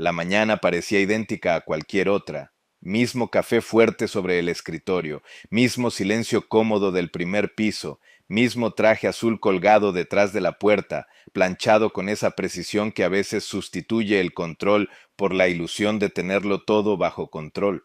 La mañana parecía idéntica a cualquier otra. Mismo café fuerte sobre el escritorio, mismo silencio cómodo del primer piso, mismo traje azul colgado detrás de la puerta, planchado con esa precisión que a veces sustituye el control por la ilusión de tenerlo todo bajo control.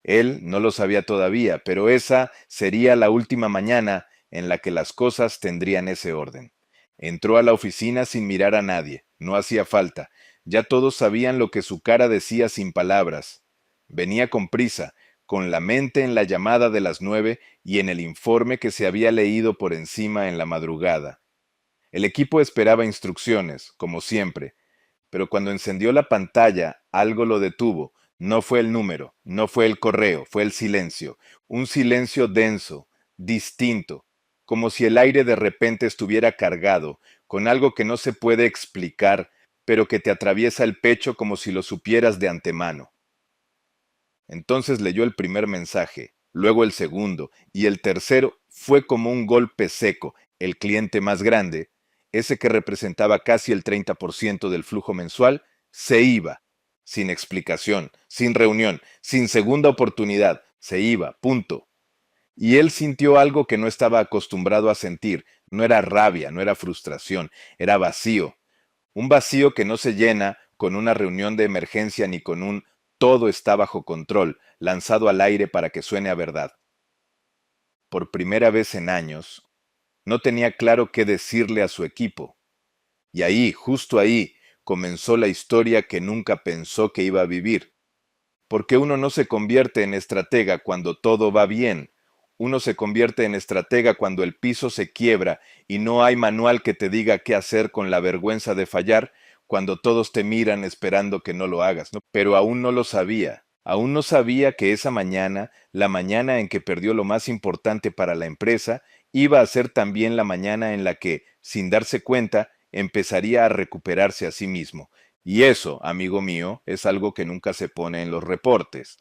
Él no lo sabía todavía, pero esa sería la última mañana en la que las cosas tendrían ese orden. Entró a la oficina sin mirar a nadie, no hacía falta, ya todos sabían lo que su cara decía sin palabras. Venía con prisa, con la mente en la llamada de las 9 y en el informe que se había leído por encima en la madrugada. El equipo esperaba instrucciones, como siempre, pero cuando encendió la pantalla, algo lo detuvo. No fue el número, no fue el correo, fue el silencio. Un silencio denso, distinto, como si el aire de repente estuviera cargado, con algo que no se puede explicar, pero que te atraviesa el pecho como si lo supieras de antemano. Entonces leyó el primer mensaje, luego el segundo, y el tercero fue como un golpe seco. El cliente más grande, ese que representaba casi el 30% del flujo mensual, se iba, sin explicación, sin reunión, sin segunda oportunidad, se iba, punto. Y él sintió algo que no estaba acostumbrado a sentir. No era rabia, no era frustración, era vacío. Un vacío que no se llena con una reunión de emergencia ni con un todo está bajo control, lanzado al aire para que suene a verdad. Por primera vez en años, no tenía claro qué decirle a su equipo. Y ahí, justo ahí, comenzó la historia que nunca pensó que iba a vivir. Porque uno no se convierte en estratega cuando todo va bien. Uno se convierte en estratega cuando el piso se quiebra y no hay manual que te diga qué hacer con la vergüenza de fallar, cuando todos te miran esperando que no lo hagas, ¿no? Pero aún no lo sabía. Aún no sabía que esa mañana, la mañana en que perdió lo más importante para la empresa, iba a ser también la mañana en la que, sin darse cuenta, empezaría a recuperarse a sí mismo. Y eso, amigo mío, es algo que nunca se pone en los reportes.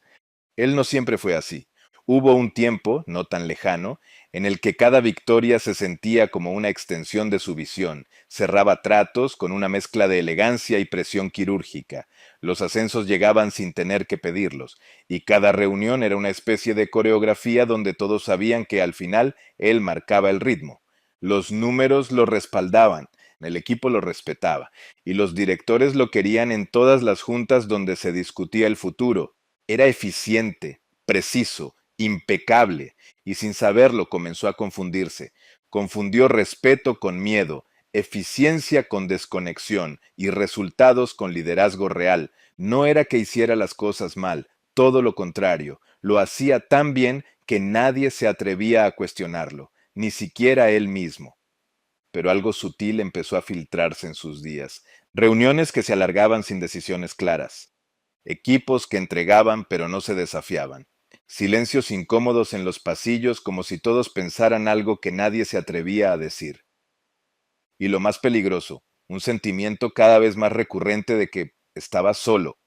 Él no siempre fue así. Hubo un tiempo, no tan lejano, en el que cada victoria se sentía como una extensión de su visión. Cerraba tratos con una mezcla de elegancia y presión quirúrgica. Los ascensos llegaban sin tener que pedirlos, y cada reunión era una especie de coreografía donde todos sabían que al final él marcaba el ritmo. Los números lo respaldaban, el equipo lo respetaba, y los directores lo querían en todas las juntas donde se discutía el futuro. Era eficiente, preciso, impecable, y sin saberlo comenzó a confundirse. Confundió respeto con miedo, eficiencia con desconexión y resultados con liderazgo real. No era que hiciera las cosas mal, todo lo contrario, lo hacía tan bien que nadie se atrevía a cuestionarlo, ni siquiera él mismo. Pero algo sutil empezó a filtrarse en sus días. Reuniones que se alargaban sin decisiones claras. Equipos que entregaban pero no se desafiaban. Silencios incómodos en los pasillos como si todos pensaran algo que nadie se atrevía a decir. Y lo más peligroso, un sentimiento cada vez más recurrente de que estaba solo.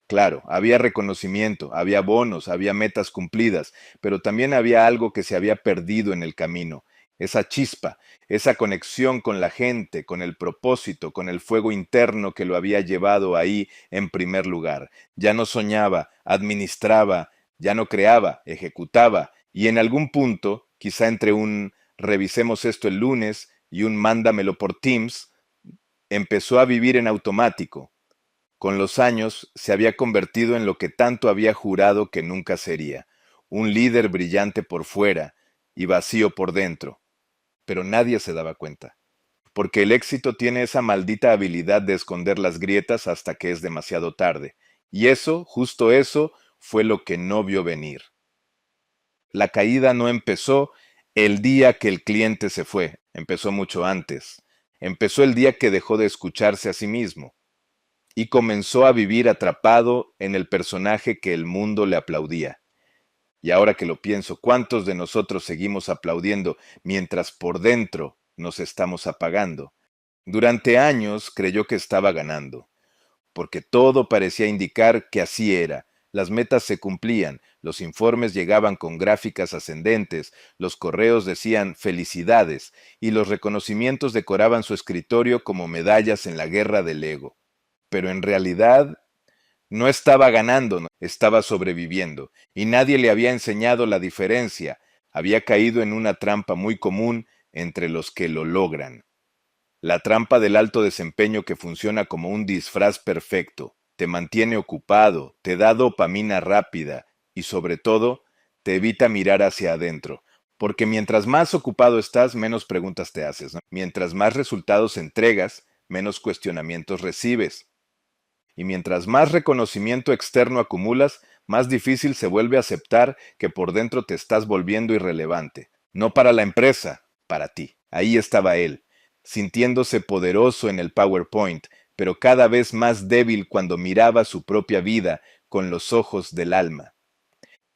Claro, había reconocimiento, había bonos, había metas cumplidas, pero también había algo que se había perdido en el camino, esa chispa, esa conexión con la gente, con el propósito, con el fuego interno que lo había llevado ahí en primer lugar. Ya no soñaba, administraba, ya no creaba, ejecutaba, y en algún punto, quizá entre un revisemos esto el lunes y un mándamelo por Teams, empezó a vivir en automático. Con los años se había convertido en lo que tanto había jurado que nunca sería, un líder brillante por fuera y vacío por dentro, pero nadie se daba cuenta, porque el éxito tiene esa maldita habilidad de esconder las grietas hasta que es demasiado tarde, y eso, justo eso, fue lo que no vio venir. La caída no empezó el día que el cliente se fue, empezó mucho antes, empezó el día que dejó de escucharse a sí mismo y comenzó a vivir atrapado en el personaje que el mundo le aplaudía. Y ahora que lo pienso, ¿cuántos de nosotros seguimos aplaudiendo mientras por dentro nos estamos apagando? Durante años creyó que estaba ganando, porque todo parecía indicar que así era. Las metas se cumplían, los informes llegaban con gráficas ascendentes, los correos decían felicidades y los reconocimientos decoraban su escritorio como medallas en la guerra del ego. pero en realidad no estaba ganando, no, estaba sobreviviendo, y nadie le había enseñado la diferencia. Había caído en una trampa muy común entre los que lo logran. La trampa del alto desempeño que funciona como un disfraz perfecto, te mantiene ocupado, te da dopamina rápida y sobre todo te evita mirar hacia adentro, porque mientras más ocupado estás, menos preguntas te haces, ¿no? Mientras más resultados entregas, menos cuestionamientos recibes. Y mientras más reconocimiento externo acumulas, más difícil se vuelve aceptar que por dentro te estás volviendo irrelevante. No para la empresa, para ti. Ahí estaba él, sintiéndose poderoso en el PowerPoint, pero cada vez más débil cuando miraba su propia vida con los ojos del alma.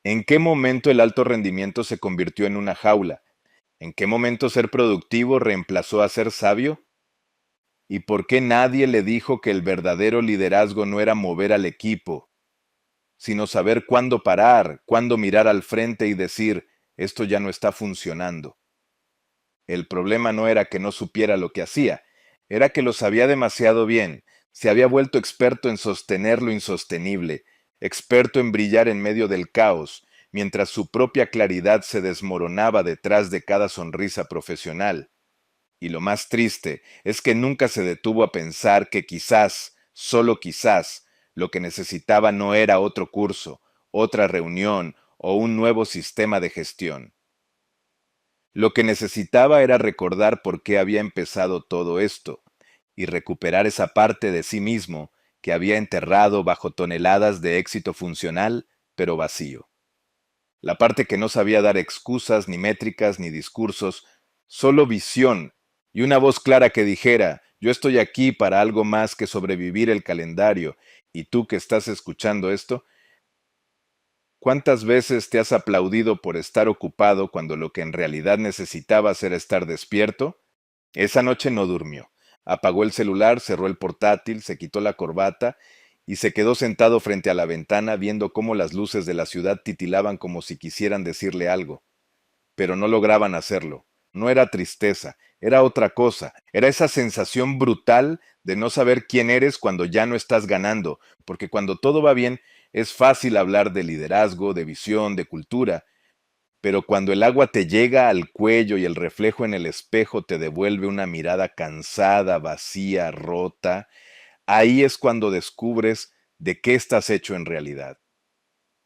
¿En qué momento el alto rendimiento se convirtió en una jaula? ¿En qué momento ser productivo reemplazó a ser sabio? ¿Y por qué nadie le dijo que el verdadero liderazgo no era mover al equipo, sino saber cuándo parar, cuándo mirar al frente y decir, esto ya no está funcionando? El problema no era que no supiera lo que hacía, era que lo sabía demasiado bien, se había vuelto experto en sostener lo insostenible, experto en brillar en medio del caos, mientras su propia claridad se desmoronaba detrás de cada sonrisa profesional. Y lo más triste es que nunca se detuvo a pensar que quizás, solo quizás, lo que necesitaba no era otro curso, otra reunión o un nuevo sistema de gestión. Lo que necesitaba era recordar por qué había empezado todo esto y recuperar esa parte de sí mismo que había enterrado bajo toneladas de éxito funcional, pero vacío. La parte que no sabía dar excusas, ni métricas, ni discursos, solo visión y una voz clara que dijera, yo estoy aquí para algo más que sobrevivir el calendario, y tú que estás escuchando esto, ¿cuántas veces te has aplaudido por estar ocupado cuando lo que en realidad necesitabas era estar despierto? Esa noche no durmió. Apagó el celular, cerró el portátil, se quitó la corbata y se quedó sentado frente a la ventana viendo cómo las luces de la ciudad titilaban como si quisieran decirle algo, pero no lograban hacerlo. No era tristeza, era otra cosa, era esa sensación brutal de no saber quién eres cuando ya no estás ganando, porque cuando todo va bien es fácil hablar de liderazgo, de visión, de cultura, pero cuando el agua te llega al cuello y el reflejo en el espejo te devuelve una mirada cansada, vacía, rota, ahí es cuando descubres de qué estás hecho en realidad.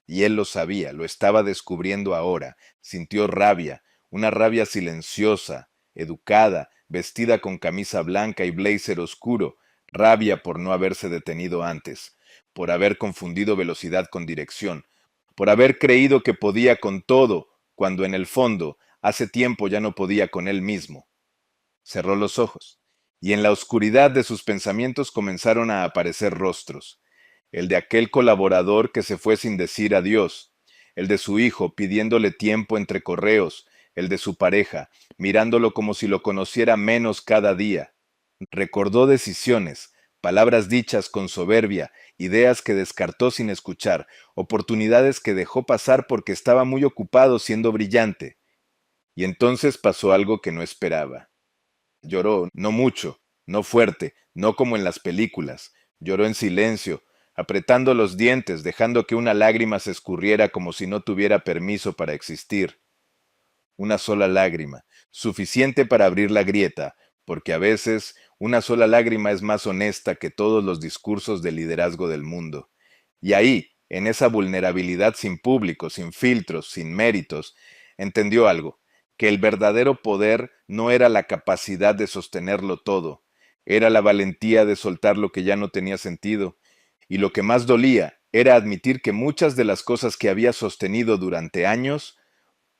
Y él lo sabía, lo estaba descubriendo ahora. Sintió rabia, una rabia silenciosa, educada, vestida con camisa blanca y blazer oscuro, rabia por no haberse detenido antes, por haber confundido velocidad con dirección, por haber creído que podía con todo, cuando en el fondo, hace tiempo ya no podía con él mismo. Cerró los ojos, y en la oscuridad de sus pensamientos comenzaron a aparecer rostros, el de aquel colaborador que se fue sin decir adiós, el de su hijo pidiéndole tiempo entre correos, el de su pareja, mirándolo como si lo conociera menos cada día. Recordó decisiones, palabras dichas con soberbia, ideas que descartó sin escuchar, oportunidades que dejó pasar porque estaba muy ocupado siendo brillante. Y entonces pasó algo que no esperaba. Lloró, no mucho, no fuerte, no como en las películas. Lloró en silencio, apretando los dientes, dejando que una lágrima se escurriera como si no tuviera permiso para existir. Una sola lágrima, suficiente para abrir la grieta, porque a veces una sola lágrima es más honesta que todos los discursos de liderazgo del mundo. Y ahí, en esa vulnerabilidad sin público, sin filtros, sin méritos, entendió algo, que el verdadero poder no era la capacidad de sostenerlo todo, era la valentía de soltar lo que ya no tenía sentido, y lo que más dolía era admitir que muchas de las cosas que había sostenido durante años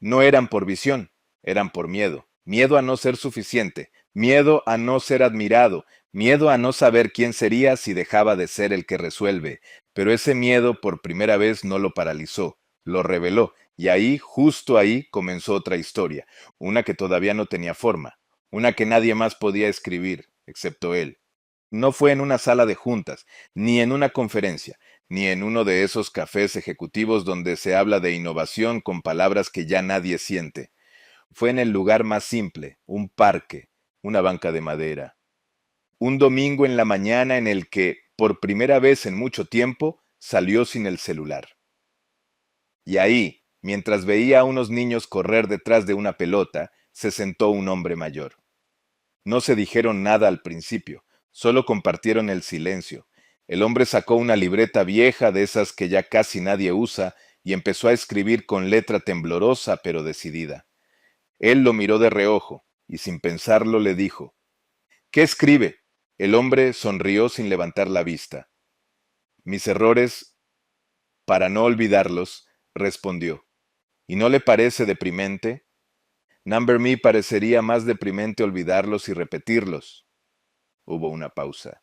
no eran por visión, eran por miedo. Miedo a no ser suficiente, miedo a no ser admirado, miedo a no saber quién sería si dejaba de ser el que resuelve. Pero ese miedo por primera vez no lo paralizó, lo reveló, y ahí, justo ahí, comenzó otra historia, una que todavía no tenía forma, una que nadie más podía escribir, excepto él. No fue en una sala de juntas, ni en una conferencia, ni en uno de esos cafés ejecutivos donde se habla de innovación con palabras que ya nadie siente. Fue en el lugar más simple, un parque, una banca de madera. Un domingo en la mañana en el que, por primera vez en mucho tiempo, salió sin el celular. Y ahí, mientras veía a unos niños correr detrás de una pelota, se sentó un hombre mayor. No se dijeron nada al principio, solo compartieron el silencio. El hombre sacó una libreta vieja de esas que ya casi nadie usa y empezó a escribir con letra temblorosa pero decidida. Él lo miró de reojo y sin pensarlo le dijo: ¿Qué escribe? El hombre sonrió sin levantar la vista. Mis errores, para no olvidarlos, respondió. ¿Y no le parece deprimente? Number Me parecería más deprimente olvidarlos y repetirlos. Hubo una pausa.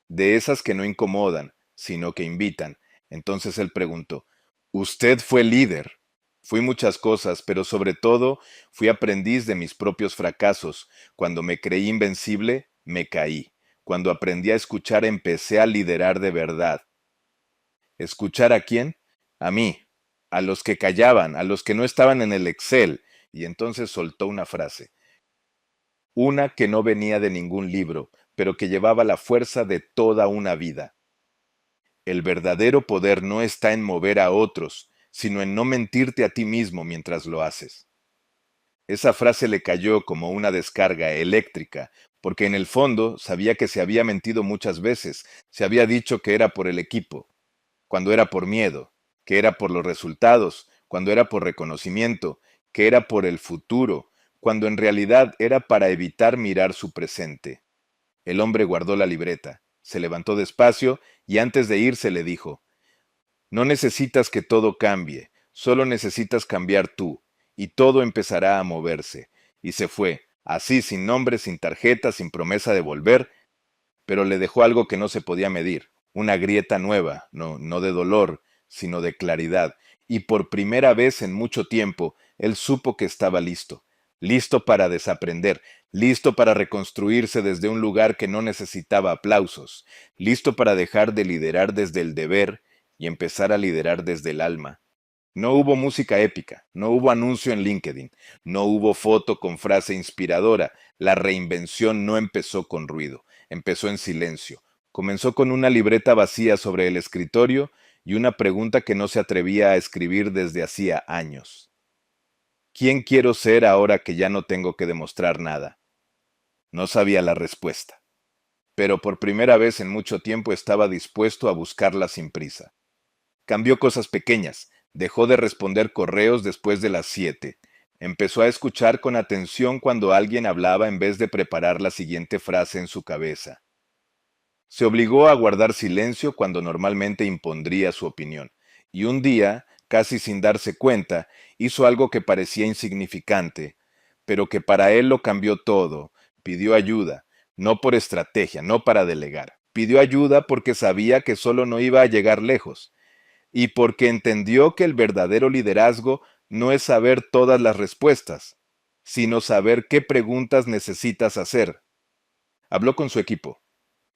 De esas que no incomodan, sino que invitan. Entonces él preguntó: Usted fue líder. Fui muchas cosas, pero sobre todo fui aprendiz de mis propios fracasos. Cuando me creí invencible, me caí. Cuando aprendí a escuchar, empecé a liderar de verdad. ¿Escuchar a quién? A mí, a los que callaban, a los que no estaban en el Excel. Y entonces soltó una frase. Una que no venía de ningún libro, pero que llevaba la fuerza de toda una vida. El verdadero poder no está en mover a otros, sino en no mentirte a ti mismo mientras lo haces. Esa frase le cayó como una descarga eléctrica, porque en el fondo sabía que se había mentido muchas veces, se había dicho que era por el equipo, cuando era por miedo, que era por los resultados, cuando era por reconocimiento, que era por el futuro, cuando en realidad era para evitar mirar su presente. El hombre guardó la libreta, se levantó despacio y antes de irse le dijo: No necesitas que todo cambie, solo necesitas cambiar tú, y todo empezará a moverse. Y se fue, así sin nombre, sin tarjeta, sin promesa de volver, pero le dejó algo que no se podía medir, una grieta nueva, no de dolor, sino de claridad, y por primera vez en mucho tiempo él supo que estaba listo, listo para desaprender, listo para reconstruirse desde un lugar que no necesitaba aplausos, listo para dejar de liderar desde el deber y empezar a liderar desde el alma. No hubo música épica, no hubo anuncio en LinkedIn, no hubo foto con frase inspiradora, la reinvención no empezó con ruido, empezó en silencio. Comenzó con una libreta vacía sobre el escritorio y una pregunta que no se atrevía a escribir desde hacía años. ¿Quién quiero ser ahora que ya no tengo que demostrar nada? No sabía la respuesta, pero por primera vez en mucho tiempo estaba dispuesto a buscarla sin prisa. Cambió cosas pequeñas, dejó de responder correos después de las 7. Empezó a escuchar con atención cuando alguien hablaba en vez de preparar la siguiente frase en su cabeza. Se obligó a guardar silencio cuando normalmente impondría su opinión, y un día, casi sin darse cuenta, hizo algo que parecía insignificante, pero que para él lo cambió todo. Pidió ayuda, no por estrategia, no para delegar. Pidió ayuda porque sabía que solo no iba a llegar lejos y porque entendió que el verdadero liderazgo no es saber todas las respuestas, sino saber qué preguntas necesitas hacer. Habló con su equipo,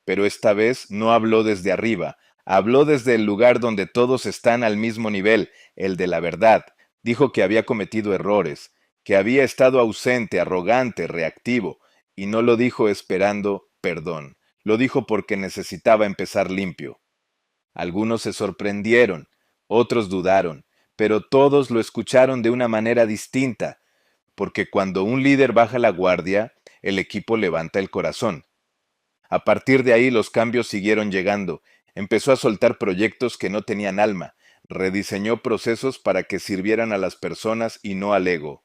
pero esta vez no habló desde arriba, habló desde el lugar donde todos están al mismo nivel, el de la verdad. Dijo que había cometido errores, que había estado ausente, arrogante, reactivo, y no lo dijo esperando perdón, lo dijo porque necesitaba empezar limpio. Algunos se sorprendieron, otros dudaron, pero todos lo escucharon de una manera distinta, porque cuando un líder baja la guardia, el equipo levanta el corazón. A partir de ahí los cambios siguieron llegando. Empezó a soltar proyectos que no tenían alma, rediseñó procesos para que sirvieran a las personas y no al ego.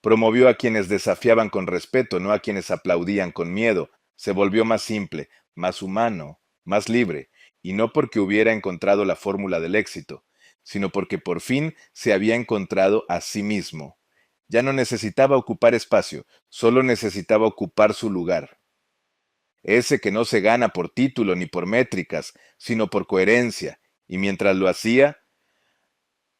Promovió a quienes desafiaban con respeto, no a quienes aplaudían con miedo. Se volvió más simple, más humano, más libre, y no porque hubiera encontrado la fórmula del éxito, sino porque por fin se había encontrado a sí mismo. Ya no necesitaba ocupar espacio, solo necesitaba ocupar su lugar. Ese que no se gana por título ni por métricas, sino por coherencia, y mientras lo hacía,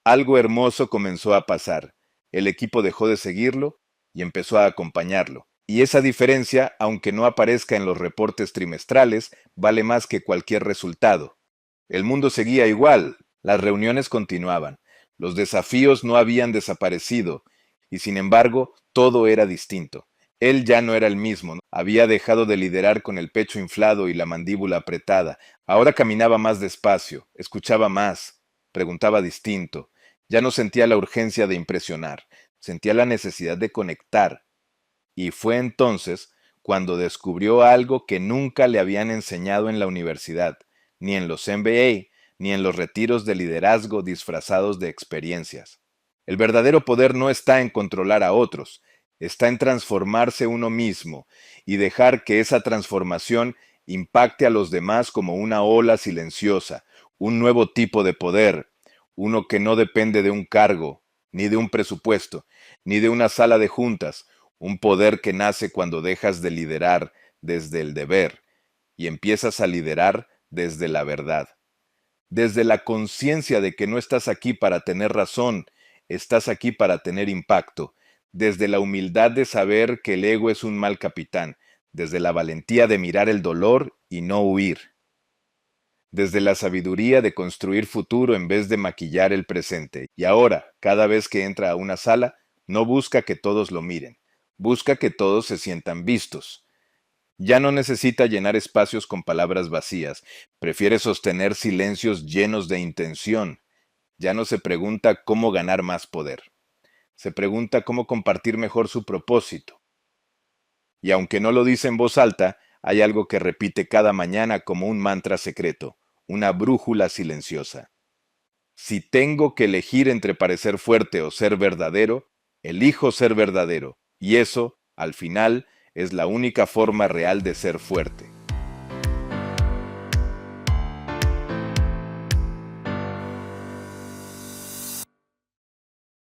algo hermoso comenzó a pasar. El equipo dejó de seguirlo y empezó a acompañarlo. Y esa diferencia, aunque no aparezca en los reportes trimestrales, vale más que cualquier resultado. El mundo seguía igual, las reuniones continuaban, los desafíos no habían desaparecido, y sin embargo, todo era distinto. Él ya no era el mismo, ¿no? Había dejado de liderar con el pecho inflado y la mandíbula apretada. Ahora caminaba más despacio, escuchaba más, preguntaba distinto. Ya no sentía la urgencia de impresionar, sentía la necesidad de conectar. Y fue entonces cuando descubrió algo que nunca le habían enseñado en la universidad, ni en los MBA, ni en los retiros de liderazgo disfrazados de experiencias. El verdadero poder no está en controlar a otros, está en transformarse uno mismo y dejar que esa transformación impacte a los demás como una ola silenciosa, un nuevo tipo de poder, uno que no depende de un cargo, ni de un presupuesto, ni de una sala de juntas, un poder que nace cuando dejas de liderar desde el deber y empiezas a liderar desde la verdad, desde la conciencia de que no estás aquí para tener razón, estás aquí para tener impacto, desde la humildad de saber que el ego es un mal capitán, desde la valentía de mirar el dolor y no huir, desde la sabiduría de construir futuro en vez de maquillar el presente. Y ahora, cada vez que entra a una sala, no busca que todos lo miren, busca que todos se sientan vistos. Ya no necesita llenar espacios con palabras vacías, prefiere sostener silencios llenos de intención. Ya no se pregunta cómo ganar más poder, se pregunta cómo compartir mejor su propósito. Y aunque no lo dice en voz alta, hay algo que repite cada mañana como un mantra secreto, una brújula silenciosa. Si tengo que elegir entre parecer fuerte o ser verdadero, elijo ser verdadero. Y eso, al final, es la única forma real de ser fuerte.